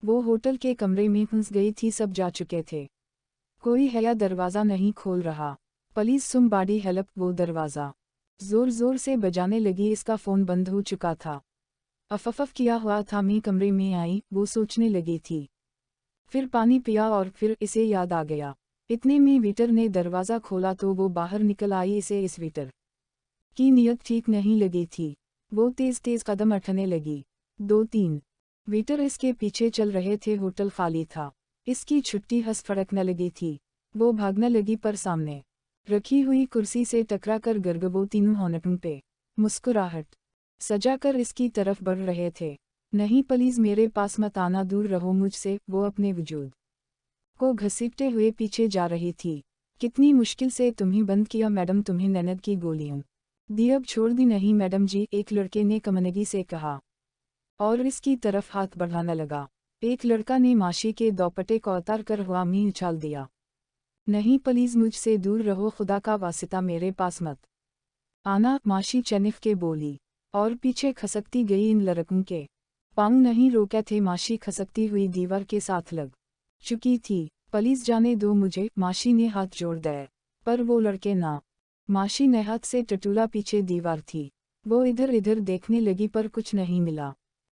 वो होटल के कमरे में फंस गई थी, सब जा चुके थे। कोई है या दरवाज़ा नहीं खोल रहा। Police somebody help. वो दरवाज़ा ज़ोर ज़ोर से बजाने लगी, इसका फ़ोन बंद हो चुका था। अफफ किया हुआ था। मैं कमरे में आई, वो सोचने लगी थी। फिर पानी पिया और फिर इसे याद आ गया। इतने में वेटर ने दरवाज़ा खोला तो वो बाहर निकल आई। इसे इस वेटर की नीयत ठीक नहीं लगी थी। वो तेज़ तेज़ कदम उठाने लगी। 2-3 वेटर इसके पीछे चल रहे थे। होटल खाली था। इसकी छुट्टी हंस फड़कने लगी थी। वो भागने लगी पर सामने रखी हुई कुर्सी से टकरा कर गिर। वो तीनों होंठों पे मुस्कुराहट सजाकर इसकी तरफ बढ़ रहे थे। नहीं प्लीज़ मेरे पास मत आना, दूर रहो मुझसे। वो अपने वजूद को घसीटते हुए पीछे जा रही थी। कितनी मुश्किल से तुम्हें बंद किया मैडम, तुम्हें नैनद की गोलियों दी, अब छोड़ दी नहीं मैडम जी, एक लड़के ने कमनगी से कहा और इसकी तरफ हाथ बढ़ाने लगा। एक लड़का ने माशी के दोपट्टे को उतार कर हवा में उछाल दिया। नहीं प्लीज़ मुझसे दूर रहो, खुदा का वास्ता मेरे पास मत आना, माशी चनिफ के बोली और पीछे खसकती गई। इन लड़कों के पाँव नहीं रोके थे। माशी खसकती हुई दीवार के साथ लग चुकी थी। प्लीज़ जाने दो मुझे, माशी ने हाथ जोड़ दिए, पर वो लड़के ना। माशी ने हाथ से टटूला, पीछे दीवार थी। वो इधर इधर देखने लगी पर कुछ नहीं मिला,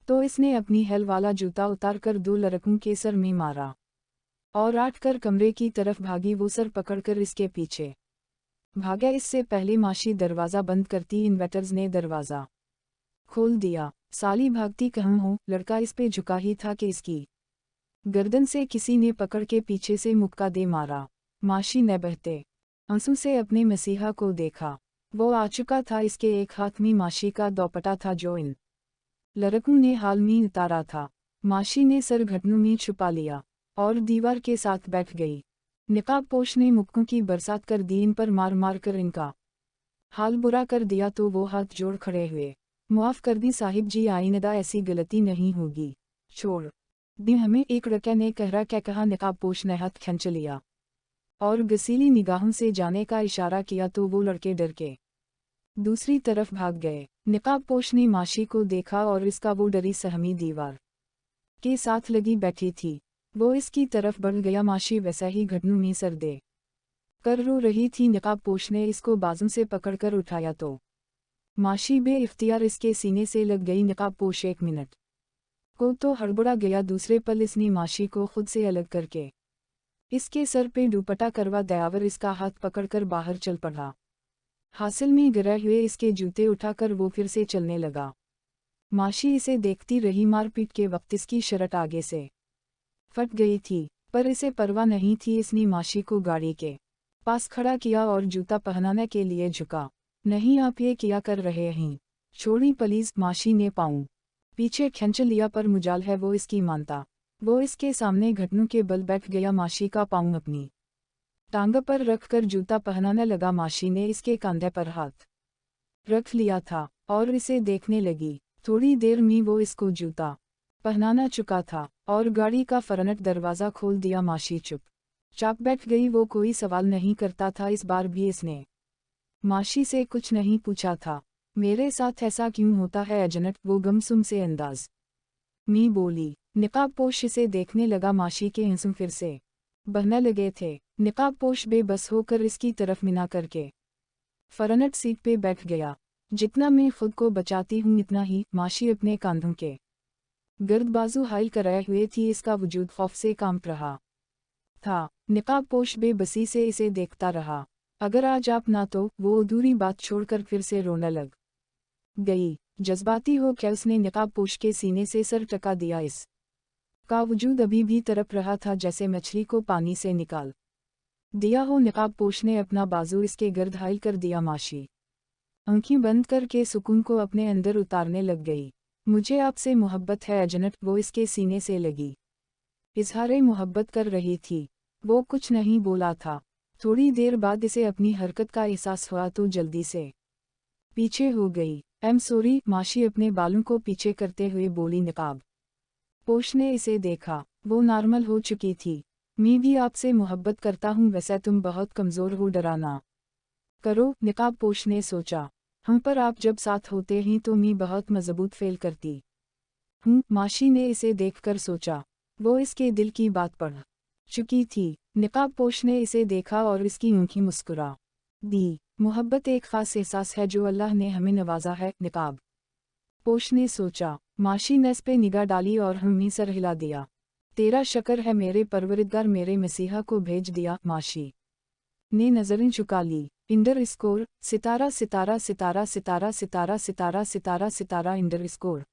तो इसने अपनी हेल वाला जूता उतार कर 2 लड़कों के सर में मारा और आठ कर कमरे की तरफ भागी। वो सर पकड़कर इसके पीछे भागा। इससे पहले माशी दरवाज़ा बंद करती, इन्वेटर्स ने दरवाज़ा खोल दिया। साली भागती कहाँ हो, लड़का इस पे झुका ही था कि इसकी गर्दन से किसी ने पकड़ के पीछे से मुक्का दे मारा। माशी ने बहते आंसू से अपने मसीहा को देखा। वो आ चुका था। इसके एक हाथ में माशी का दोपट्टा था जो इन लड़कों ने हाल में उतारा था। माशी ने सर घुटनों में छुपा लिया और दीवार के साथ बैठ गई। निकाब पोश ने मुक्कों की बरसात कर दी, इन पर मार मार कर इनका हाल बुरा कर दिया। तो वो हाथ जोड़ खड़े हुए, मुआफ़ कर दी साहिब जी, आइंदा ऐसी गलती नहीं होगी, छोड़ दी हमें। एक लड़के ने कहरा क्या कहा। निकाब पोश ने हाथ खींच लिया और गसीली निगाहों से जाने का इशारा किया तो वो लड़के डर के दूसरी तरफ भाग गए। निकाब पोश ने माशी को देखा और इसका वो डरी सहमी दीवार के साथ लगी बैठी थी। वो इसकी तरफ बढ़ गया। माशी वैसा ही घुटनों में सर दे कर रो रही थी। निकाब पोश ने इसको बाजू से पकड़कर उठाया तो माशी बे इख्तियार इसके सीने से लग गई। निकाब पोश 1 मिनट को तो हड़बड़ा गया। दूसरे पल इसने माशी को खुद से अलग करके इसके सर पे दुपट्टा करवा दयावर इसका हाथ पकड़कर बाहर चल पड़ा। हासिल में गिरे हुए इसके जूते उठाकर वो फिर से चलने लगा। माशी इसे देखती रही। मारपीट के वक्त इसकी शर्ट आगे से फट गई थी, पर इसे परवाह नहीं थी। इसने माशी को गाड़ी के पास खड़ा किया और जूता पहनाने के लिए झुका। नहीं आप ये क्या कर रहे हैं, छोड़ी प्लीज़। माशी ने पाँव पीछे खींच लिया, पर मुजाल है वो इसकी मानता। वो इसके सामने घुटनों के बल बैठ गया। माशी का पाँव अपनी टांग पर रखकर जूता पहनाने लगा। माशी ने इसके कंधे पर हाथ रख लिया था और इसे देखने लगी। थोड़ी देर में वो इसको जूता पहनाना चुका था और गाड़ी का फरनट दरवाज़ा खोल दिया। माशी चुप चाप बैठ गई। वो कोई सवाल नहीं करता था। इस बार भी इसने माशी से कुछ नहीं पूछा था। मेरे साथ ऐसा क्यों होता है अजनत, वो गमसुम से अंदाज मी बोली। निकाब पोश इसे देखने लगा। माशी के आंसू फिर से बहने लगे थे। निकाब पोश बेबस होकर इसकी तरफ मिना करके फरनट सीट पे बैठ गया। जितना मैं खुद को बचाती हूँ इतना ही माशी अपने कांधों के गर्द बाजू हाइल कराए हुए थी। इसका वजूद खौफ से कांप रहा था। निकाब पोश बेबसी से इसे देखता रहा। अगर आज आप ना तो वो अधूरी बात छोड़कर फिर से रोने लग गई। जज्बाती हो क्या उसने निकाब पोश के सीने से सर टका दिया। इस का वजूद अभी भी तड़प रहा था जैसे मछली को पानी से निकाल दिया हो। निकाब पोश ने अपना बाजू इसके गर्द हाइल कर दिया। माशी आंखें बंद करके सुकून को अपने अंदर उतारने लग गई। मुझे आपसे मोहब्बत है अजनत, वो इसके सीने से लगी इजहारे मोहब्बत कर रही थी। वो कुछ नहीं बोला था। थोड़ी देर बाद इसे अपनी हरकत का एहसास हुआ तो जल्दी से पीछे हो गई। एम सॉरी, माशी अपने बालों को पीछे करते हुए बोली। निकाब पोश ने इसे देखा। वो नॉर्मल हो चुकी थी। मैं भी आपसे मोहब्बत करता हूँ, वैसे तुम बहुत कमज़ोर हो, डराना करो। निकाब पोश ने सोचा, हम पर आप जब साथ होते हैं तो मैं बहुत मजबूत फेल करती हूँ। माशी ने इसे देखकर सोचा, वो इसके दिल की बात पढ़ चुकी थी। निकाब पोश ने इसे देखा और इसकी आंखें मुस्कुरा दी। मोहब्बत एक ख़ास एहसास है जो अल्लाह ने हमें नवाजा है, निकाब पोश ने सोचा। माशी ने इस पे निगाह डाली और हमी सर हिला दिया। तेरा शक्र है मेरे परवरिदगार, मेरे मसीहा को भेज दिया। माशी ने नजरें झुका ली। इंडर स्कोर सितारा सितारा सितारा सितारा सितारा सितारा सितारा सितारा इंडर स्कोर।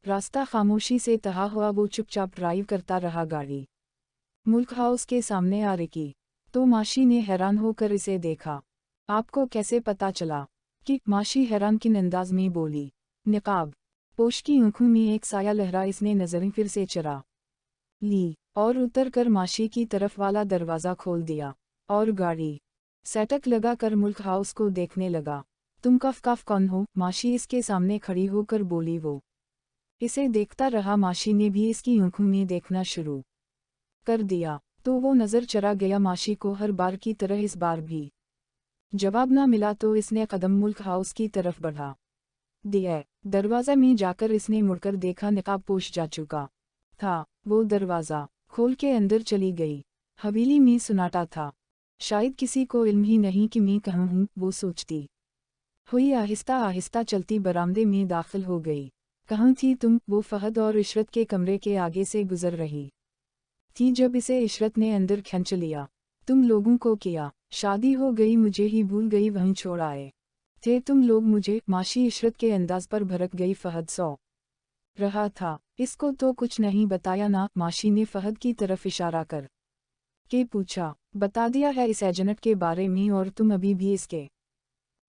रास्ता खामोशी से तहा हुआ। वो चुपचाप ड्राइव करता रहा गाड़ी। मुल्क हाउस के सामने आ रुकी तो माशी ने हैरान होकर इसे देखा। आपको कैसे पता चला? कि माशी हैरान किन अंदाज में बोली। निकाब पोश की आंखों में एक साया लहरा। इसने नजरें फिर से चरा ली और उतर कर माशी की तरफ वाला दरवाज़ा खोल दिया और गाड़ी सेटक लगा कर मुल्क हाउस को देखने लगा। तुम कफ कौन हो? माशी इसके सामने खड़ी होकर बोली। वो इसे देखता रहा। माशी ने भी इसकी आंखों में देखना शुरू कर दिया तो वो नज़र चरा गया माशी को। हर बार की तरह इस बार भी जवाब ना मिला तो इसने कदम मुल्क हाउस की तरफ बढ़ा दिया। दरवाज़ा में जाकर इसने मुड़कर देखा। निकाब पोश जा चुका था। वो दरवाज़ा खोल के अंदर चली गई। हवेली में सुनाटा था। शायद किसी को इल्म ही नहीं कि मैं कहाँ हूँ, वो सोचती हुई आहिस्ता आहिस्ता चलती बरामदे में दाखिल हो गई। कहाँ थी तुम? वो फहद और इशरत के कमरे के आगे से गुजर रही थी जब इसे इशरत ने अंदर खींच लिया। तुम लोगों को किया शादी हो गई, मुझे ही भूल गई, वहीं छोड़ आए थे तुम लोग मुझे। माशी इशरत के अंदाज पर भड़क गई। फहद सो रहा था। इसको तो कुछ नहीं बताया ना? माशी ने फहद की तरफ इशारा कर के पूछा। बता दिया है इस एजेंट के बारे में, और तुम अभी भी इसके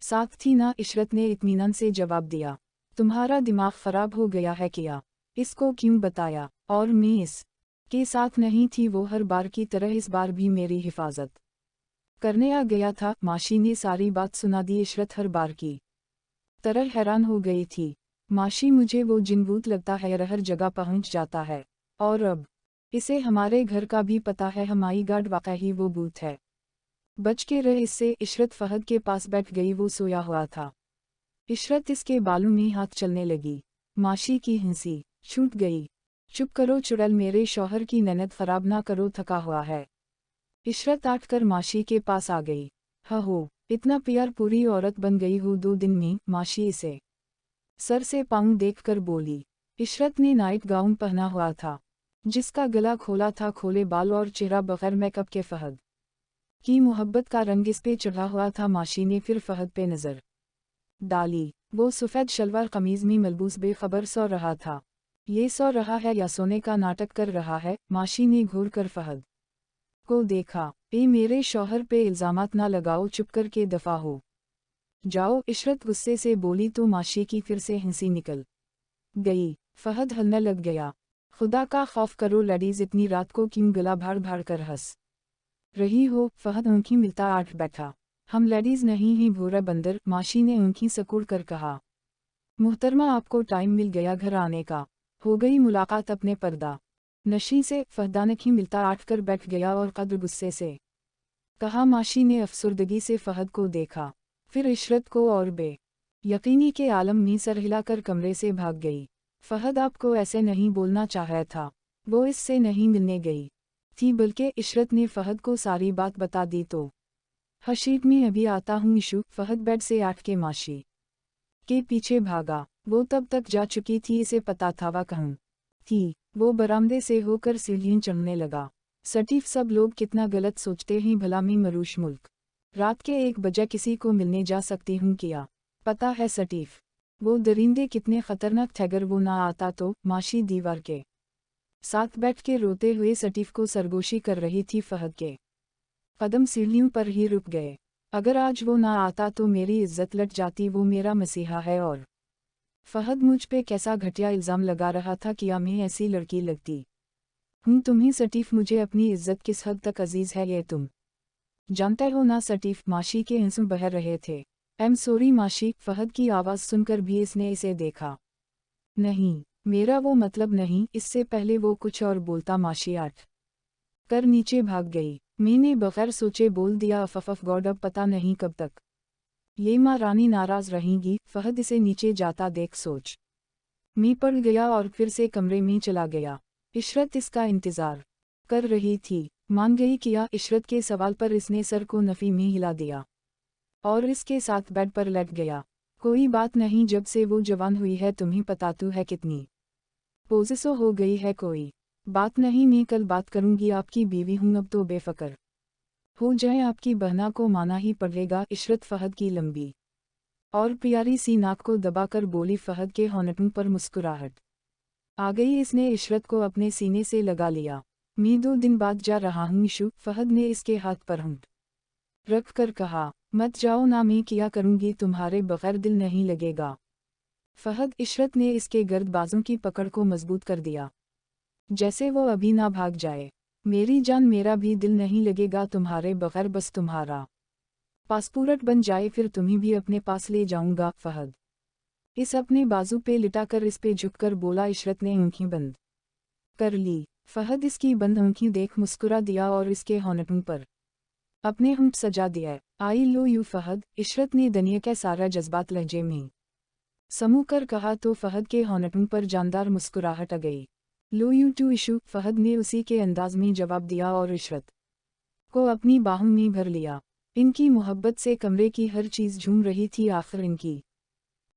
साथ थी ना? इशरत ने इत्मीनान से जवाब दिया। तुम्हारा दिमाग खराब हो गया है क्या? इसको क्यों बताया? और मैं इस के साथ नहीं थी। वो हर बार की तरह इस बार भी मेरी हिफाजत करने आ गया था। माशी ने सारी बात सुना दी। इशरत हर बार की तरह हैरान हो गई थी। माशी मुझे वो जिनबूत लगता है, हर जगह पहुंच जाता है, और अब इसे हमारे घर का भी पता है। हमारी गार्ड वाकई वो बूथ है। बच के रह इससे। इशरत फहद के पास बैठ गई। वो सोया हुआ था। इशरत इसके बालों में हाथ चलने लगी। माशी की हंसी छूट गई। चुप करो चुड़ैल, मेरे शौहर की ननद खराब ना करो, थका हुआ है। इशरत आठ कर माशी के पास आ गई। हो इतना प्यार, पूरी औरत बन गई हो 2 दिन में। माशी इसे सर से पाँव देखकर बोली। इशरत ने नाइट गाउन पहना हुआ था जिसका गला खोला था। खोले बाल और चेहरा बगैर मेकअप के फहद की मोहब्बत का रंग इस पे चढ़ा हुआ था। माशी ने फिर फहद पे नज़र डाली। वो सफ़ेद शलवार कमीज में मलबूस बेखबर सो रहा था। ये सो रहा है या सोने का नाटक कर रहा है? माशी ने घूर कर फहद को देखा। ए मेरे शौहर पे इल्ज़ामात ना लगाओ, चुप कर के दफ़ा हो जाओ। इशरत गुस्से से बोली तो माशी की फिर से हंसी निकल गई। फहद हलने लग गया। खुदा का खौफ करो लेडीज, इतनी रात को क्यों गला भाड़ भाड़ कर हंस रही हो? फहद आंखें मिलता आठ बैठा। हम लेडीज नहीं ही भूरा बंदर। माशी ने आंखें सकूड़ कर कहा। मुहतरमा आपको टाइम मिल गया घर आने का, हो गई मुलाकात अपने पर्दा नशी से। फहदान आंखें मिलता आठ कर बैठ गया और कद्र गुस्से से कहा। माशी ने अफसुर्दगी से फहद को देखा, फिर इशरत को, और बे यकीनी के आलम में सर हिलाकर कमरे से भाग गई। फहद आपको ऐसे नहीं बोलना चाहा था। वो इससे नहीं मिलने गई थी, बल्कि इशरत ने फहद को सारी बात बता दी। तो हशीब में अभी आता हूँ इशू। फहद बेड से आठ के माशी के पीछे भागा। वो तब तक जा चुकी थी, इसे पता था वह कहाँ थी। वो बरामदे से होकर सीढ़ियाँ चढ़ने लगा। सटीफ सब लोग कितना गलत सोचते हैं भला। में मरूश मुल्क रात के 1 बजे किसी को मिलने जा सकती हूँ क्या? पता है सटीफ वो दरिंदे कितने खतरनाक थे। अगर वो ना आता तो? माशी दीवार के साथ बैठ के रोते हुए सटीफ को सरगोशी कर रही थी। फहद के कदम सीढ़ियों पर ही रुक गए। अगर आज वो ना आता तो मेरी इज्जत लट जाती। वो मेरा मसीहा है। और फहद मुझ पे कैसा घटिया इल्ज़ाम लगा रहा था। क्या मैं ऐसी लड़की लगती हूँ तुम्हें? सटीफ मुझे अपनी इज्जत किस हद तक अजीज है ये तुम जानते हो ना? सटीफ माशी के आंसू बह रहे थे। एम सॉरी माशी। फहद की आवाज़ सुनकर भी इसने इसे देखा। नहीं, मेरा वो मतलब नहीं। इससे पहले वो कुछ और बोलता माशी आठ कर नीचे भाग गई। मैंने बगैर सोचे बोल दिया अफफ गॉड, अब पता नहीं कब तक ये माँ रानी नाराज़ रहेंगी। फहद इसे नीचे जाता देख सोच में पड़ गया और फिर से कमरे में चला गया। इशरत इसका इंतजार कर रही थी। मान गई किया इशरत के सवाल पर इसने सर को नफी में हिला दिया और इसके साथ बेड पर लेट गया। कोई बात नहीं, जब से वो जवान हुई है तुम्हें पता तो है कितनी पोजेसो हो गई है। कोई बात नहीं, मैं कल बात करूंगी, आपकी बीवी हूं अब तो बेफिक्र हो जाए, आपकी बहना को माना ही पड़ेगा। इशरत फहद की लंबी और प्यारी सी नाक को दबाकर बोली। फहद के होंठों पर मुस्कुराहट आ गई। इसने इशरत को अपने सीने से लगा लिया। मैं 2 दिन बाद जा रहा हूँ इशू। फहद ने इसके हाथ पर होंठ रख कर कहा। मत जाओ ना, मैं क्या करूंगी, तुम्हारे बगैर दिल नहीं लगेगा। फहद। इशरत ने इसके गर्द बाजों की पकड़ को मजबूत कर दिया, जैसे वो अभी ना भाग जाए। मेरी जान, मेरा भी दिल नहीं लगेगा तुम्हारे बगैर, बस तुम्हारा पासपोर्ट बन जाए फिर तुम्हें भी अपने पास ले जाऊंगा। फहद इस अपने बाजू पे लिटाकर इस पे झुककर बोला। इशरत ने आंखें बंद कर ली। फहद इसकी बंद आंखें देख मुस्कुरा दिया और इसके होंठों पर अपने होंठ सजा दिया। आई लो यू फहद, इशरत ने दुनिया के सारा जज्बात लहजे में समूह कर कहा तो फहद के होंठों पर जानदार मुस्कुराहट आ गई। लो यू टू इशू, फहद ने उसी के अंदाज में जवाब दिया और इशरत को अपनी बाहों में भर लिया। इनकी मोहब्बत से कमरे की हर चीज़ झूम रही थी। आखिर इनकी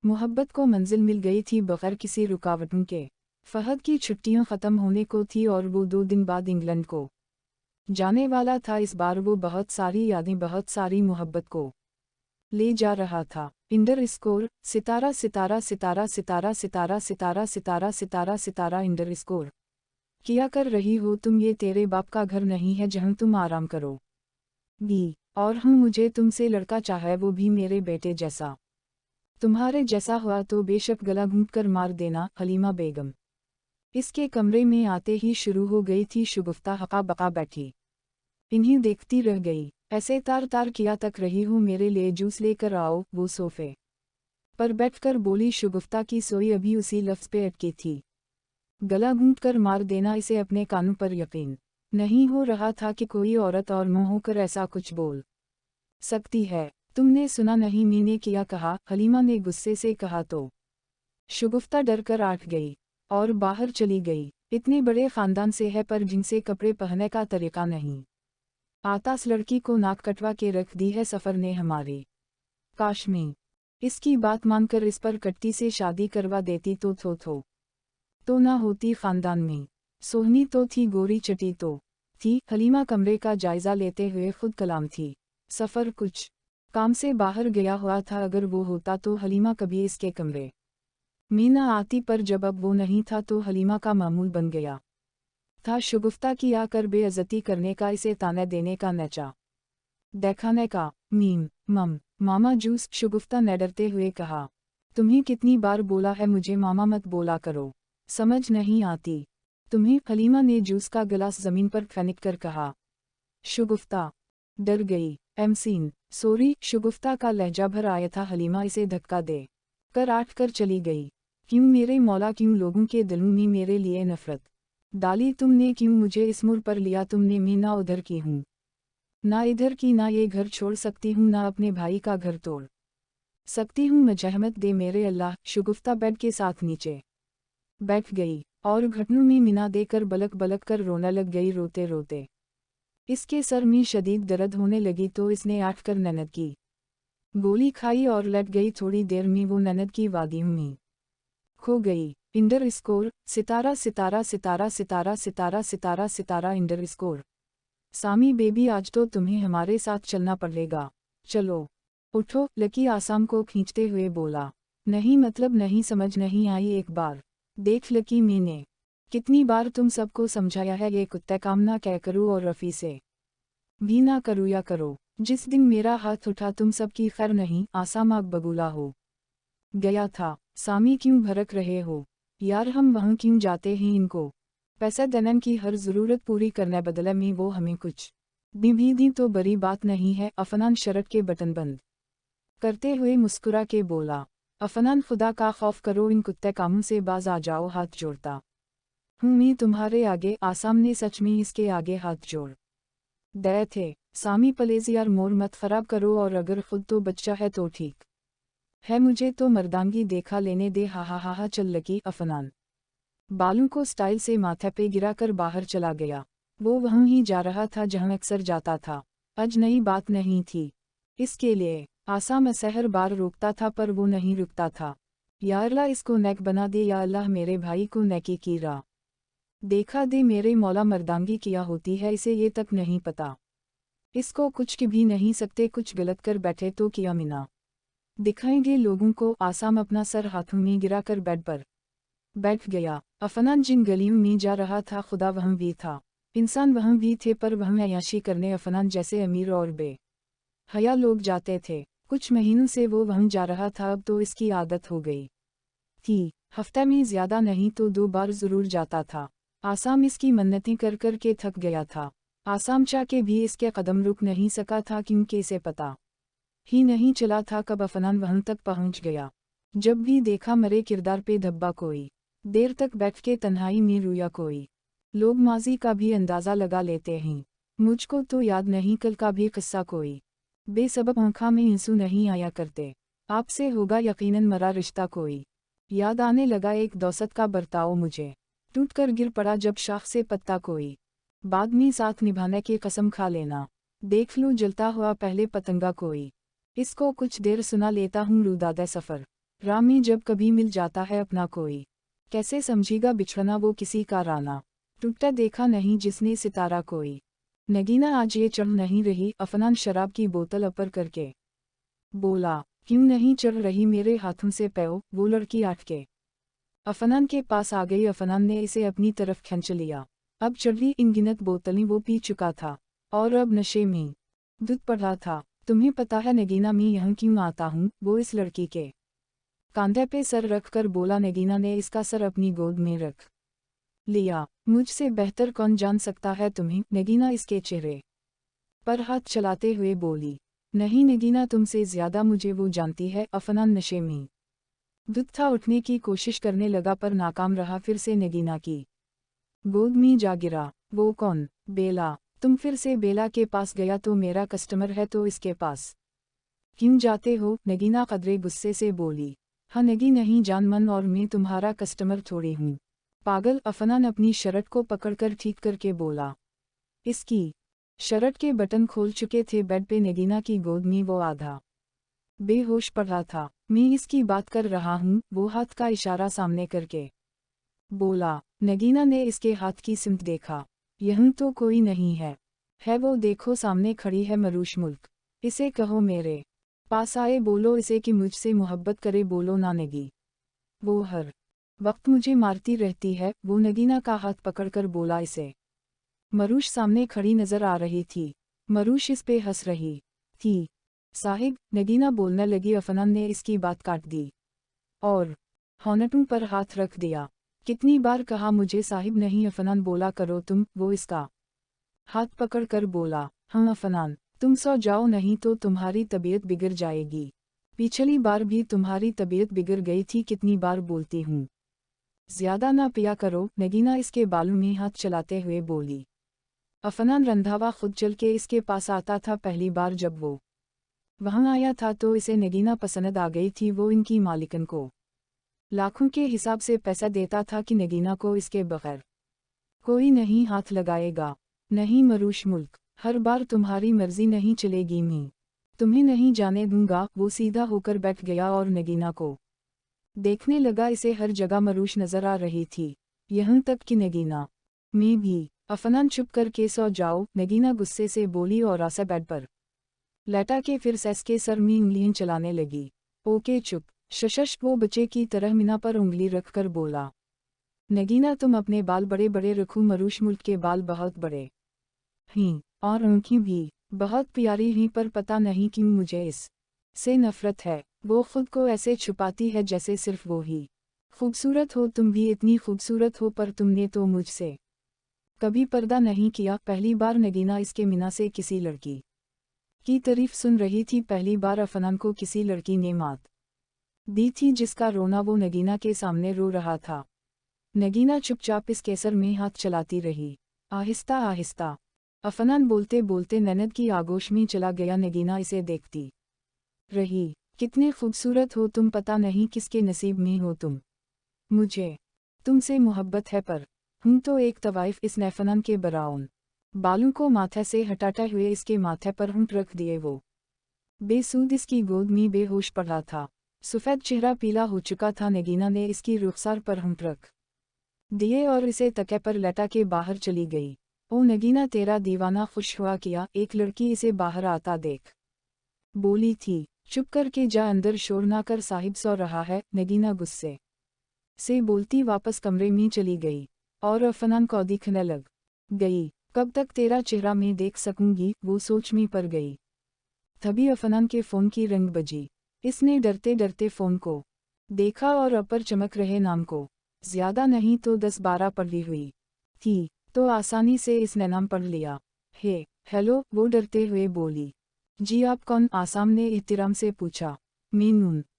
मोहब्बत को मंजिल मिल गई थी बगैर किसी रुकावटों के। फहद की छुट्टियां ख़त्म होने को थी और वो 2 दिन बाद इंग्लैंड को जाने वाला था। इस बार वो बहुत सारी यादें, बहुत सारी मोहब्बत को ले जा रहा था। इंडर स्कोर सितारा सितारा सितारा सितारा सितारा सितारा सितारा सितारा सितारा इंडर स्कोर किया कर रही हो तुम, ये तेरे बाप का घर नहीं है जहां तुम आराम करो। बी और हम, मुझे तुमसे लड़का चाहे, वो भी मेरे बेटे जैसा। तुम्हारे जैसा हुआ तो बेशक गला घूंट कर मार देना। हलीमा बेगम इसके कमरे में आते ही शुरू हो गई थी शगुफ्ता हका बका बैठी। इन्हीं देखती रह गई। ऐसे तार तार किया तक रही हूँ, मेरे लिए जूस लेकर आओ। वो सोफे पर बैठकर बोली। शगुफ्ता की सोई अभी उसी लफ्ज़ पे अटकी थी। गला घूंट कर मार देना, इसे अपने कानों पर यकीन नहीं हो रहा था कि कोई औरत और मुँह होकर ऐसा कुछ बोल सकती है। तुमने सुना नहीं मैंने क्या कहा? हलीमा ने गुस्से से कहा तो शगुफ्ता डर कर आठ गई और बाहर चली गई। इतने बड़े खानदान से है पर जिनसे कपड़े पहनने का तरीका नहीं आता। इस लड़की को नाक कटवा के रख दी है सफ़र ने हमारी। काश में इसकी बात मानकर इस पर कट्टी से शादी करवा देती तो ना होती खानदान में। सोहनी तो थी, गोरी चटी तो थी। हलीमा कमरे का जायजा लेते हुए खुद कलाम थी। सफ़र कुछ काम से बाहर गया हुआ था। अगर वो होता तो हलीमा कभी इसके कमरे में ना आती, पर जब अब वो नहीं था तो हलीमा का मामूल बन गया था शगुफ्ता की आकर बेइज्जती करने का, इसे ताने देने का, नचा दिखाने का। मीम मम मामा जूस, शगुफ्ता ने डरते हुए कहा। तुम्हें कितनी बार बोला है मुझे मामा मत बोला करो, समझ नहीं आती तुम्हें? हलीमा ने जूस का गिलास ज़मीन पर फेंक कर कहा। शगुफ्ता डर गई। एमसीन सॉरी, शगुफ्ता का लहजा भर आया था। हलीमा इसे धक्का दे कर आठ कर चली गई। क्यों मेरे मौला, क्यों लोगों के दिलों में मेरे लिए नफरत डाली तुमने? क्यों मुझे इस मुड़ पर लिया तुमने? मैं ना उधर की हूँ ना इधर की, ना ये घर छोड़ सकती हूँ, ना अपने भाई का घर तोड़ सकती हूँ। मजहमत दे मेरे अल्लाह। शगुफ्ता बेड के साथ नीचे बैठ गई और घुटनों में मिना देकर बलक बलक कर रोने लग गई। रोते रोते इसके सर में शदीद दर्द होने लगी तो इसने आठ कर ननद की गोली खाई और लट गई। थोड़ी देर में वो ननद की वादियों में खो गई। इंडर स्कोर सितारा सितारा सितारा सितारा सितारा सितारा सितारा इंडर स्कोर। सामी बेबी, आज तो तुम्हें हमारे साथ चलना पड़ेगा। चलो उठो, लकी आसाम को खींचते हुए बोला। नहीं मतलब नहीं, समझ नहीं आई? एक बार देख लकी, मैंने कितनी बार तुम सबको समझाया है ये कुत्ते काम ना क्या करूँ और रफ़ी से भी ना करूँ या करो। जिस दिन मेरा हाथ उठा तुम सबकी खैर नहीं। आसाम आग बबूला हो गया था। सामी क्यों भड़क रहे हो यार? हम वहाँ क्यों जाते हैं? इनको पैसा देने की हर ज़रूरत पूरी करने बदले में वो हमें कुछ भी दी तो बड़ी बात नहीं है। अफनान शर्ट के बटन बंद करते हुए मुस्कुरा के बोला। अफनान खुदा का खौफ करो, इन कुत्ते कामों से बाज आ जाओ। हाथ जोड़ता हूँ मैं तुम्हारे आगे। आसाम ने सच में इसके आगे हाथ जोड़ दे थे। सामी प्लीज़ यार मोर मत ख़राब करो, और अगर खुद तो बच्चा है तो ठीक है, मुझे तो मर्दांगी देखा लेने दे। हा हा हा हा, चल लगी। अफनान बालों को स्टाइल से माथे पे गिराकर बाहर चला गया। वो वहीं ही जा रहा था जहां अक्सर जाता था। आज नई बात नहीं थी इसके लिए। आसाम ऐसे हर बार रोकता था पर वो नहीं रुकता था। या अल्लाह इसको नेक बना दे, या अल्लाह मेरे भाई को नेकी की राह देखा दे, मेरे मौला मर्दांगी किया होती है इसे ये तक नहीं पता। इसको कुछ की भी नहीं सकते, कुछ गलत कर बैठे तो किया मिना दिखाएंगे लोगों को। आसाम अपना सर हाथों में गिराकर बेड पर बैठ गया। अफनान जिन गलियों में जा रहा था खुदा वहाँ भी था, इंसान वहाँ भी थे, पर वहाँ अय्याशी करने अफनान जैसे अमीर और हया लोग जाते थे। कुछ महीनों से वो वहाँ जा रहा था, अब तो इसकी आदत हो गई थी। हफ्ते में ज़्यादा नहीं तो 2 बार ज़रूर जाता था। आसाम इसकी मन्नतें कर कर के थक गया था। आसाम चाह के भी इसके कदम रुक नहीं सका था, क्योंकि इसे पता ही नहीं चला था कब अफनान वहाँ तक पहुँच गया। जब भी देखा मरे किरदार पे धब्बा कोई, देर तक बैठ के तन्हाई में रोया कोई। लोग माजी का भी अंदाज़ा लगा लेते हैं, मुझको तो याद नहीं कल का भी किस्सा कोई। बेसबब आँखा में आंसू नहीं आया करते, आपसे होगा यकीनन मरा रिश्ता कोई। याद आने लगा एक दोस्त का बर्ताव मुझे, टूट कर गिर पड़ा जब शाख से पत्ता कोई। बाद में साथ निभाने की कसम खा लेना, देख लूँ जलता हुआ पहले पतंगा कोई। इसको कुछ देर सुना लेता हूँ रुदादा सफ़र, राह में जब कभी मिल जाता है अपना कोई। कैसे समझेगा बिछड़ना वो किसी का राना, टूटता देखा नहीं जिसने सितारा कोई। नगीना आज ये चढ़ नहीं रही, अफनान शराब की बोतल ऊपर करके बोला। क्यों नहीं चढ़ रही मेरे हाथों से पैओ, वो लड़की आठ के अफनान के पास आ गई। अफनान ने इसे अपनी तरफ खींच लिया। अब चढ़ी अनगिनत बोतलें वो पी चुका था और अब नशे में धुत पड़ा था। तुम्हें पता है नगीना मैं यहाँ क्यों आता हूँ? वो इस लड़की के कांधे पे सर रख कर बोला। नगीना ने इसका सर अपनी गोद में रख लिया। मुझसे बेहतर कौन जान सकता है तुम्हें? नगीना इसके चेहरे पर हाथ चलाते हुए बोली। नहीं नगीना, तुमसे ज्यादा मुझे वो जानती है। अफनान नशे में धुत था, उठने की कोशिश करने लगा पर नाकाम रहा। फिर से नगीना की गोद में जा गिरा। वो कौन? बेला। तुम फिर से बेला के पास गया तो मेरा कस्टमर है तो इसके पास क्यों जाते हो? नगीना कदरे गुस्से से बोली। हाँ नगी नहीं जान मन, और मैं तुम्हारा कस्टमर थोड़ी हूँ पागल। अफनान अपनी शर्ट को पकड़कर ठीक करके बोला। इसकी शर्ट के बटन खोल चुके थे। बेड पे नगीना की गोद में वो आधा बेहोश पड़ा था। मैं इसकी बात कर रहा हूँ, वो हाथ का इशारा सामने करके बोला। नगीना ने इसके हाथ की सिमत देखा। यहाँ तो कोई नहीं है। है वो देखो सामने खड़ी है मरूश मुल्क। इसे कहो मेरे पास आए, बोलो इसे कि मुझसे मोहब्बत करे, बोलो ना नगी। वो हर वक्त मुझे मारती रहती है। वो नगीना का हाथ पकड़कर बोला इसे। मरूश सामने खड़ी नजर आ रही थी। मरूश इस पे हंस रही थी। साहिब, नगीना बोलने लगी। अफनान ने इसकी बात काट दी और होंठों पर हाथ रख दिया। कितनी बार कहा मुझे साहिब नहीं अफनान बोला करो तुम। वो इसका हाथ पकड़ कर बोला। हाँ अफनान, तुम सो जाओ नहीं तो तुम्हारी तबीयत बिगड़ जाएगी। पिछली बार भी तुम्हारी तबीयत बिगड़ गई थी, कितनी बार बोलती हूँ ज्यादा ना पिया करो। नगीना इसके बालों में हाथ चलाते हुए बोली। अफनान रंधावा खुद चल के इसके पास आता था। पहली बार जब वो वहाँ आया था तो इसे नगीना पसंद आ गई थी। वो इनकी मालिकन को लाखों के हिसाब से पैसा देता था कि नगीना को इसके बगैर कोई नहीं हाथ लगाएगा। नहीं मरूश मुल्क, हर बार तुम्हारी मर्जी नहीं चलेगी, मैं तुम्हें नहीं जाने दूंगा। वो सीधा होकर बैठ गया और नगीना को देखने लगा। इसे हर जगह मरूश नजर आ रही थी, यहाँ तक कि नगीना में भी। अफनान चुप करके सो जाओ, नगीना गुस्से से बोली और आसा बेड पर लेटा के फिर सेस के सर में उंगलियां चलाने लगी। ओके चुप, शशश। वो बच्चे की तरह मीना पर उंगली रखकर बोला। नगीना तुम अपने बाल बड़े बड़े रखो। मरूश मुल्क के बाल बहुत बड़े हैं और आँखें भी बहुत प्यारी हैं, पर पता नहीं क्यों मुझे इस से नफरत है। वो खुद को ऐसे छुपाती है जैसे सिर्फ वो ही खूबसूरत हो। तुम भी इतनी खूबसूरत हो, पर तुमने तो मुझसे कभी पर्दा नहीं किया। पहली बार नगीना इसके मीना से किसी लड़की की तारीफ सुन रही थी। पहली बार अफनान को किसी लड़की ने मात दी थी जिसका रोना वो नगीना के सामने रो रहा था। नगीना चुपचाप इस केसर में हाथ चलाती रही। आहिस्ता आहिस्ता अफनान बोलते बोलते ननद की आगोश में चला गया। नगीना इसे देखती रही। कितने खूबसूरत हो तुम, पता नहीं किसके नसीब में हो तुम। मुझे तुमसे मोहब्बत है पर हूँ तो एक तवाइफ इस नैफनन के बराउन। बालों को माथे से हटाते हुए इसके माथे पर हूँ रख दिए वो। बेसूद इसकी गोद में बेहोश पड़ा था। सफ़ेद चेहरा पीला हो चुका था। नगीना ने इसकी रुखसार पर हूँ रख दिए और इसे तके पर लटा के बाहर चली गई। ओ नगीना, तेरा दीवाना खुश हुआ किया, एक लड़की इसे बाहर आता देख बोली थी। चुप करके जा, अंदर शोर ना कर, साहिब सो रहा है। नगीना गुस्से से बोलती वापस कमरे में चली गई और अफनान को दिखने लग गई। कब तक तेरा चेहरा मैं देख सकूंगी, वो सोच में पड़ गई। तभी अफनान के फ़ोन की रिंग बजी। इसने डरते डरते फ़ोन को देखा और ऊपर चमक रहे नाम को ज्यादा नहीं तो 10-12 पढ़ी हुई थी, तो आसानी से इसने नाम पढ़ लिया। हेलो, वो डरते हुए बोली। जी आप कौन? आसाम ने एहतिराम से पूछा। मैं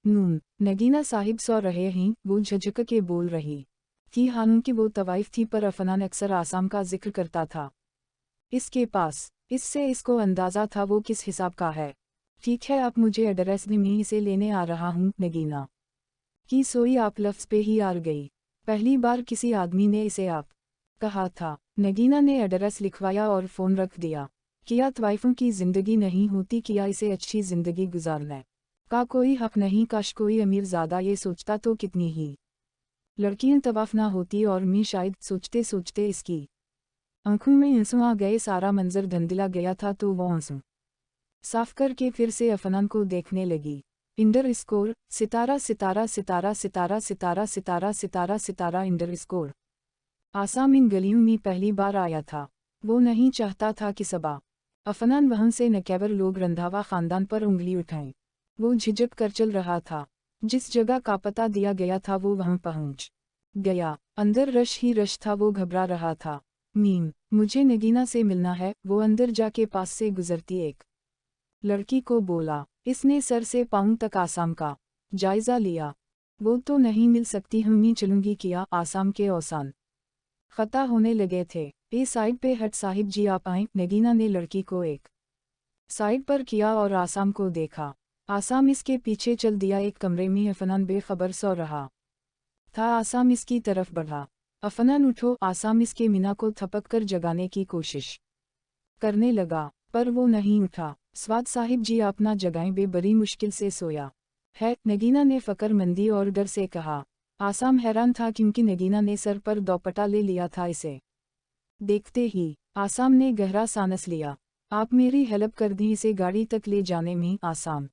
नून। नगीना साहिब सो रहे हैं, वो झिझक के बोल रही थी। हालांकि वो तवाइफ थी पर अफनान अक्सर आसाम का जिक्र करता था इसके पास, इससे इसको अंदाज़ा था वो किस हिसाब का है। ठीक है, आप मुझे एड्रेस दें, मैं इसे लेने आ रहा हूँ। नगीना की सोई आप लफ्ज़ पे ही हार गई। पहली बार किसी आदमी ने इसे आप कहा था। नगीना ने एड्रेस लिखवाया और फ़ोन रख दिया। किया तवाइफों की ज़िंदगी नहीं होती, किया इसे अच्छी ज़िंदगी गुजारने का कोई हक नहीं। काश कोई अमीर ज़्यादा ये सोचता तो कितनी ही लड़कियां तवाफ ना होती। और मैं शायद सोचते सोचते इसकी आंखों में आंसू आ गए। सारा मंजर धुंधला गया था तो वो आंसू साफ करके फिर से अफनान को देखने लगी। इंडर स्कोर सितारा सितारा सितारा सितारा सितारा सितारा सितारा सितारा इंडर स्कोर। आसाम इन गलियों में पहली बार आया था। वो नहीं चाहता था कि सबा अफनान वहाँ से न केवल लोग रंधावा खानदान पर उंगली उठाएं। वो झिझक कर चल रहा था। जिस जगह का पता दिया गया था वो वहाँ पहुँच गया। अंदर रश ही रश था। वो घबरा रहा था। मुझे नगीना से मिलना है, वो अंदर जाके पास से गुजरती एक लड़की को बोला। इसने सर से पाँव तक आसाम का जायजा लिया। वो तो नहीं मिल सकती, हम ही चलूंगी। किया आसाम के औसान खता होने लगे थे। ए साइड पे हट साहिब जी, आप आएं। नगीना ने लड़की को एक साइड पर किया और आसाम को देखा। आसाम इसके पीछे चल दिया। एक कमरे में अफनान बेखबर सो रहा था। आसाम इसकी तरफ बढ़ा। अफनान उठो। आसाम इसके मीना को थपक कर जगाने की कोशिश करने लगा, पर वो नहीं उठा। स्वाद साहिब जी, आप ना जगाएं, बे बड़ी मुश्किल से सोया है। नगीना ने फ़क्र-मंदी और डर से कहा। आसाम हैरान था क्योंकि नगीना ने सर पर दोपट्टा ले लिया था। इसे देखते ही आसाम ने गहरा सांस लिया। आप मेरी हेल्प कर दी इसे गाड़ी तक ले जाने में। आसाम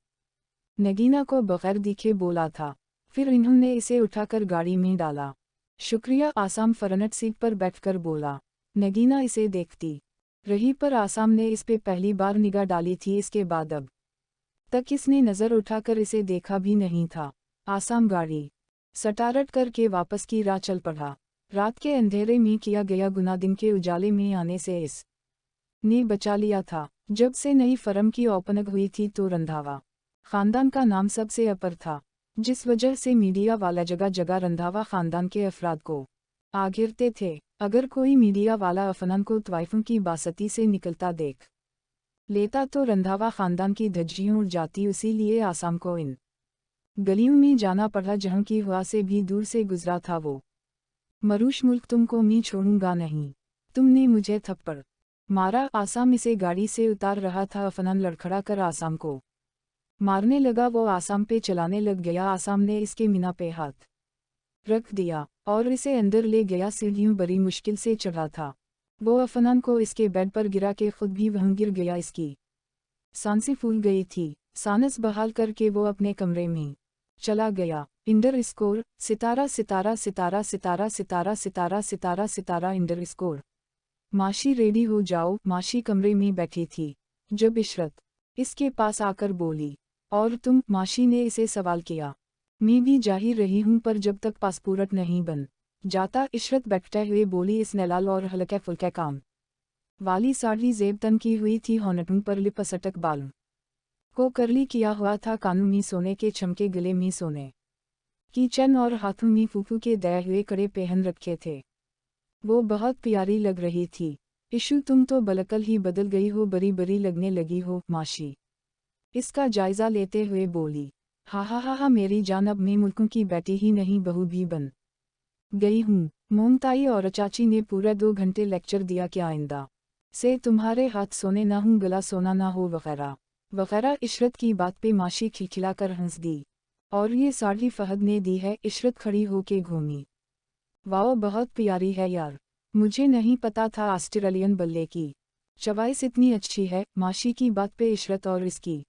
नगीना को बगैर दिखे बोला था। फिर इन्होंने इसे उठाकर गाड़ी में डाला। शुक्रिया। आसाम फ्रंट सीट पर बैठकर बोला। नगीना इसे देखती रही पर आसाम ने इस पे पहली बार निगाह डाली थी। इसके बाद अब तक इसने नज़र उठाकर इसे देखा भी नहीं था। आसाम गाड़ी स्टार्ट करके वापस की राह चल पड़ा। रात के अंधेरे में किया गया गुनाह दिन के उजाले में आने से इस ने बचा लिया था। जब से नई फर्म की ओपनिंग हुई थी तो रंधावा खानदान का नाम सबसे अपर था, जिस वजह से मीडिया वाला जगह जगह रंधावा खानदान के अफराद को आघिरते थे। अगर कोई मीडिया वाला अफनान को तवाइफों की बासती से निकलता देख लेता तो रंधावा खानदान की धज्जियां उड़ जाती। इसीलिए आसाम को इन गलियों में जाना पड़ा जहाँ की हवा से भी दूर से गुजरा था वो। मरूश मुल्क, तुमको मैं छोड़ूंगा नहीं। तुमने मुझे थप्पड़ मारा। आसाम इसे गाड़ी से उतार रहा था। अफनान लड़खड़ा कर आसाम को मारने लगा। वो आसाम पे चलाने लग गया। आसाम ने इसके मीना पे हाथ रख दिया और इसे अंदर ले गया। सीढ़ियों बड़ी मुश्किल से चढ़ा था वो। अफनान को इसके बेड पर गिरा के खुद भी वहीं गिर गया। इसकी सांसें फूल गई थी। सांस बहाल करके वो अपने कमरे में चला गया। इंडर स्कोर सितारा सितारा सितारा सितारा सितारा सितारा सितारा सितारा इंडर स्कोर। माशी रेडी हो जाओ। माशी कमरे में बैठी थी जब इशरत इसके पास आकर बोली। और तुम? माशी ने इसे सवाल किया। मैं भी जा ही रही हूँ, पर जब तक पासपोर्ट नहीं बन जाता। इशरत बैठते हुए बोली। इसने लाल और हल्के फुल्के काम वाली साड़ी जेब तन की हुई थी। होंठों पर लिपसटक बालों को करली किया हुआ था। कानों में सोने के छमके, गले में सोने की चैन और हाथों में फूफू के दए हुए कड़े पहन रखे थे। वो बहुत प्यारी लग रही थी। इशू, तुम तो बलकल ही बदल गई हो, बड़ी बड़ी लगने लगी हो। माशी इसका जायजा लेते हुए बोली। हा, मेरी जान, अब मैं मुल्कों की बेटी ही नहीं बहू भी बन गई हूँ। मोमताई और चाची ने पूरा 2 घंटे लेक्चर दिया कि आइंदा से तुम्हारे हाथ सोने ना हूँ, गला सोना ना हो वगैरह वगैरह। इशरत की बात पे माशी खिलखिलाकर हंस दी। और ये साड़ी फहद ने दी है? इशरत खड़ी होके घूमी। वाओ, बहुत प्यारी है यार, मुझे नहीं पता था ऑस्ट्रेलियन बल्ले की चवाइस इतनी अच्छी है। माशी की बात पे इशरत और इसकी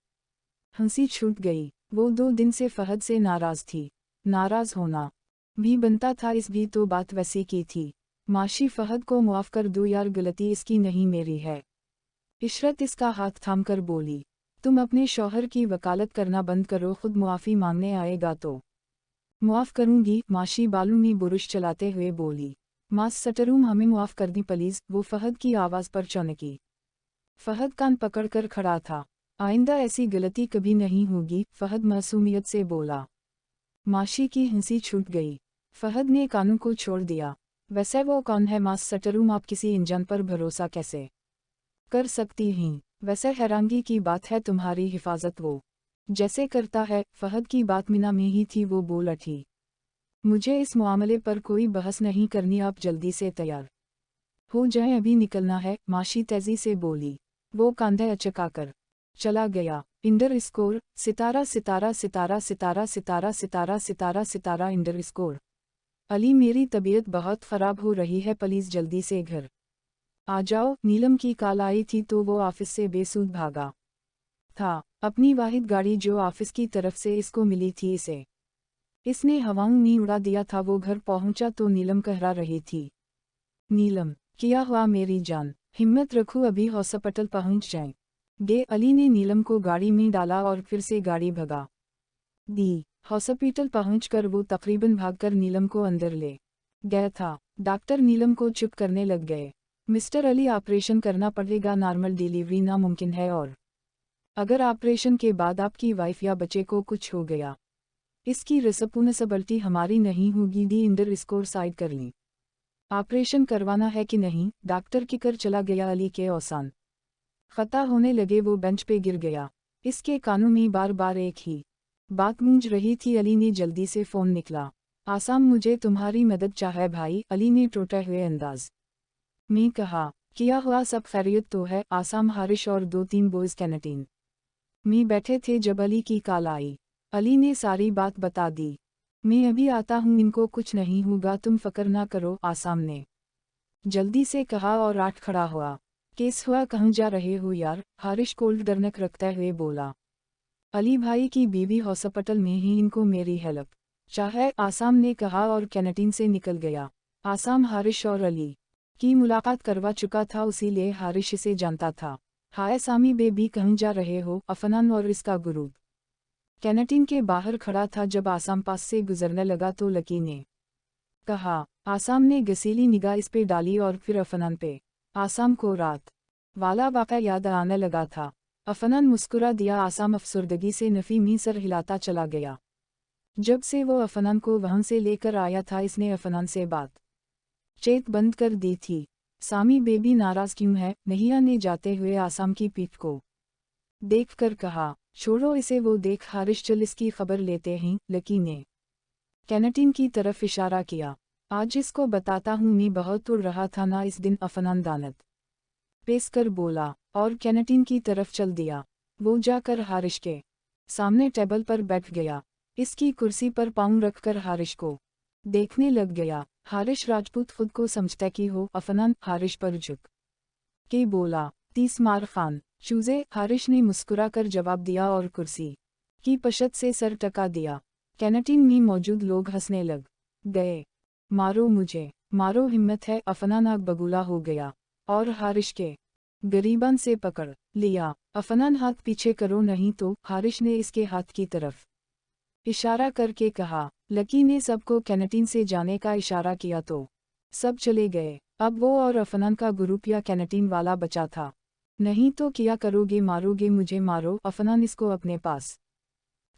हंसी छूट गई। वो 2 दिन से फहद से नाराज थी। नाराज होना भी बनता था, इस भी तो बात वैसी की थी। माशी, फहद को मुआफ़ कर दो यार, गलती इसकी नहीं मेरी है। इशरत इसका हाथ थामकर बोली, तुम अपने शौहर की वकालत करना बंद करो, खुद मुआफ़ी मांगने आएगा तो मुआफ़ करूंगी। माशी बालों में बुरुश चलाते हुए बोली। मास सटरूम, हमें मुआफ़ कर दी प्लीज़। वो फहद की आवाज़ पर चौंकी। फहद कान पकड़कर खड़ा था। आइंदा ऐसी गलती कभी नहीं होगी, फहद मासूमियत से बोला। माशी की हंसी छूट गई। फहद ने कानों को छोड़ दिया। वैसे वो कौन है मास सटरूम, आप किसी इंसान पर भरोसा कैसे कर सकती हैं? वैसे हैरानगी की बात है, तुम्हारी हिफाजत वो जैसे करता है। फहद की बात मीना में ही थी, वो बोल उठी। मुझे इस मामले पर कोई बहस नहीं करनी, आप जल्दी से तैयार हो जाएं, अभी निकलना है। माशी तेजी से बोली। वो कंधे अचकाकर चला गया। इंडर स्कोर सितारा सितारा सितारा सितारा सितारा सितारा सितारा सितारा इंडर स्कोर। अली, मेरी तबीयत बहुत ख़राब हो रही है, प्लीज़ जल्दी से घर आ जाओ। नीलम की कॉल आई थी तो वो ऑफिस से बेसुध भागा था। अपनी वाहिद गाड़ी जो ऑफिस की तरफ से इसको मिली थी, इसने हवाओं में उड़ा दिया था। वो घर पहुंचा तो नीलम कहरा रही थी। नीलम, क्या हुआ मेरी जान? हिम्मत रखो, अभी हॉस्पिटल पहुंच जाएं। गे अली ने नीलम को गाड़ी में डाला और फिर से गाड़ी भगा दी। हॉस्पिटल पहुंचकर वो तकरीबन भागकर नीलम को अंदर ले गया था। डॉक्टर नीलम को चुप करने लग गए। मिस्टर अली, ऑपरेशन करना पड़ेगा, नॉर्मल डिलीवरी नामुमकिन है, और अगर ऑपरेशन के बाद आपकी वाइफ या बच्चे को कुछ हो गया, इसकी रिस्पॉन्सिबिलिटी हमारी नहीं होगी। दी इंडर स्कोर साइड कर ली। ऑपरेशन करवाना है कि नहीं? डॉक्टर किकर चला गया। अली के औसान खता होने लगे। वो बेंच पे गिर गया। इसके कानों में बार बार एक ही बात गूंज रही थी। अली ने जल्दी से फ़ोन निकला। आसाम, मुझे तुम्हारी मदद चाहे भाई, अली ने टूटे हुए अंदाज में कहा। क्या हुआ, सब खैरियत तो है? आसाम, हारिश और 2-3 बॉयज़ कैंटीन में बैठे थे जब अली की कॉल आई। अली ने सारी बात बता दी। मैं अभी आता हूँ, इनको कुछ नहीं होगा, तुम फ़िक्र ना करो, आसाम ने जल्दी से कहा और आठ खड़ा हुआ। केस हुआ, कहाँ जा रहे हो यार? हारिश कोल्ड डरनक रखते हुए बोला। अली भाई की बीवी हॉस्पिटल में ही, इनको मेरी हेल्प चाहे, आसाम ने कहा और कैंटीन से निकल गया। आसाम हारिश और अली की मुलाकात करवा चुका था, इसीलिए हारिश इसे जानता था। हाय सामी बेबी, कहाँ जा रहे हो? अफनान और इसका ग्रुप कैंटीन के बाहर खड़ा था। जब आसाम पास से गुजरने लगा तो लकी ने कहा। आसाम ने गसीली निगाह इस पे डाली और फिर अफनान पे। आसाम को रात वाला वाक़या याद आने लगा था। अफनान मुस्कुरा दिया। आसाम अफसरदगी से नफ़ी में सर हिलाता चला गया। जब से वो अफनान को वहाँ से लेकर आया था, इसने अफनान से बात चेत बंद कर दी थी। सामी बेबी नाराज़ क्यों है? नहिया ने जाते हुए आसाम की पीठ को देख कर कहा। छोड़ो इसे, वो देख हारिश, चल इसकी खबर लेते हैं। लकी ने कैंटीन की तरफ इशारा किया। आज इसको बताता हूँ, मैं बहुत उड़ रहा था ना इस दिन, अफनान दानत पेश कर बोला और कैंटीन की तरफ चल दिया। वो जाकर हारिश के सामने टेबल पर बैठ गया। इसकी कुर्सी पर पाँव रखकर हारिश को देखने लग गया। हारिश राजपूत खुद को समझता कि हो? अफनान हारिश पर झुक के बोला। 30 मार खान चूजे, हारिश ने मुस्कुराकर जवाब दिया और कुर्सी की पशत से सर टका दिया। कैंटीन में मौजूद लोग हंसने लग गए। मारो मुझे, मारो, हिम्मत है? अफनान आग बगूला हो गया और हारिश के गरीबान से पकड़ लिया। अफनान, हाथ पीछे करो नहीं तो। हारिश ने इसके हाथ की तरफ इशारा करके कहा। लकी ने सबको कैंटीन से जाने का इशारा किया तो सब चले गए। अब वो और अफनान का ग्रुप या कैंटीन वाला बचा था। नहीं तो क्या करोगे? मारोगे मुझे? मारो। अफनान इसको अपने पास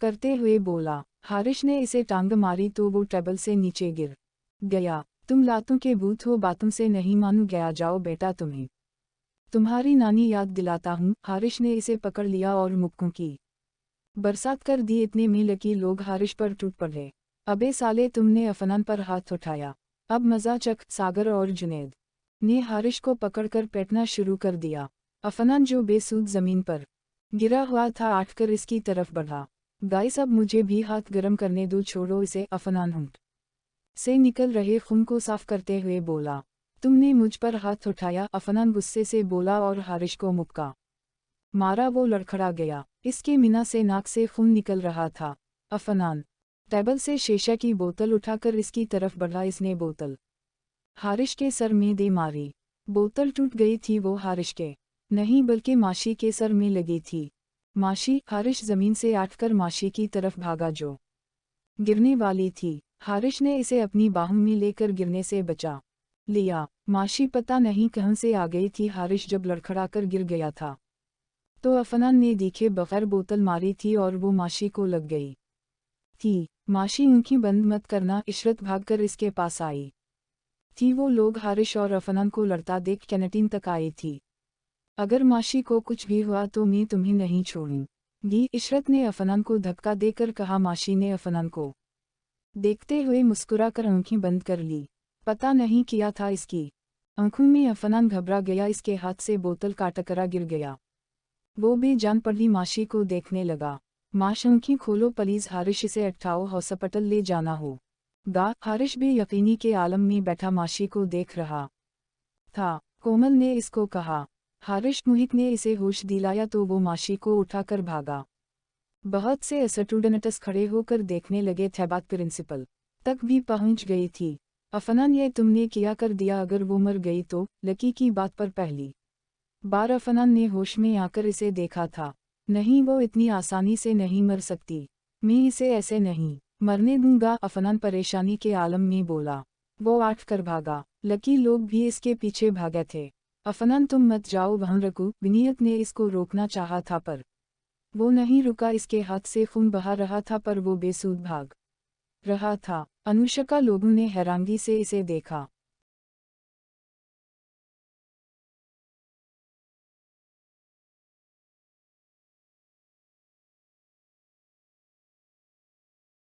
करते हुए बोला। हारिश ने इसे टांग मारी तो वो टेबल से नीचे गिर गया। तुम लातों के भूत हो, बातों से नहीं मानू गया, जाओ बेटा, तुम्हें तुम्हारी नानी याद दिलाता हूँ। हारिश ने इसे पकड़ लिया और मुक्कों की बरसात कर दी। इतने में लकी लोग हारिश पर टूट पड़े। अबे साले, तुमने अफनान पर हाथ उठाया? अब मजा चख। सागर और जुनैद ने हारिश को पकड़कर पेटना शुरू कर दिया। अफनान जो बेसुध जमीन पर गिरा हुआ था आटकर इसकी तरफ बढ़ा। गाइस अब मुझे भी हाथ गर्म करने दो, छोड़ो इसे। अफनान होंठ से निकल रहे खून को साफ करते हुए बोला। तुमने मुझ पर हाथ उठाया, अफनान गुस्से से बोला और हारिश को मुक्का मारा। वो लड़खड़ा गया। इसके मीना से नाक से खून निकल रहा था। अफनान टेबल से शीशा की बोतल उठाकर इसकी तरफ बढ़ा। इसने बोतल हारिश के सर में दे मारी। बोतल टूट गई थी। वो हारिश के नहीं बल्कि माशी के सर में लगी थी। माशी। हारिश जमीन से आटकर माशी की तरफ भागा जो गिरने वाली थी। हारिश ने इसे अपनी बाहों में लेकर गिरने से बचा लिया। माशी पता नहीं कहां से आ गई थी। हारिश जब लड़खड़ाकर गिर गया था तो अफनान ने देखे बगैर बोतल मारी थी और वो माशी को लग गई थी। माशी उनकी बंद मत करना। इशरत भागकर इसके पास आई थी। वो लोग हारिश और अफनान को लड़ता देख कैंटीन तक आई थी। अगर माशी को कुछ भी हुआ तो मैं तुम्हें नहीं छोड़ूंगी, इशरत ने अफनान को धक्का देकर कहा। माशी ने अफनान को देखते हुए मुस्कुराकर आंखें बंद कर ली। पता नहीं किया था इसकी आंखों में। अफनान घबरा गया। इसके हाथ से बोतल का टकरा गिर गया। वो बेजान पड़ी माशी को देखने लगा। माश आंखें खोलो प्लीज, हारिश इसे उठाओ, हॉस्पिटल ले जाना हो गा। हारिश बेयकीनी के आलम में बैठा माशी को देख रहा था। कोमल ने इसको कहा। हारिश मुहित ने इसे होश दिलाया तो वो माशी को उठाकर भागा। बहुत से स्टूडेंट्स खड़े होकर देखने लगे थे। बात प्रिंसिपल तक भी पहुंच गई थी। अफनान ये तुमने क्या कर दिया? अगर वो मर गई तो? लकी की बात पर पहली बार अफनान ने होश में आकर इसे देखा था। नहीं, वो इतनी आसानी से नहीं मर सकती। मैं इसे ऐसे नहीं मरने दूंगा, अफनान परेशानी के आलम में बोला। वो आठ कर भागा। लकी लोग भी इसके पीछे भागे थे। अफनान तुम मत जाओ, वहाँ रुको। विनीत ने इसको रोकना चाहा था पर वो नहीं रुका। इसके हाथ से खून बहा रहा था पर वो बेसुध भाग रहा था। अनुष्का लोगों ने हैरानगी से इसे देखा।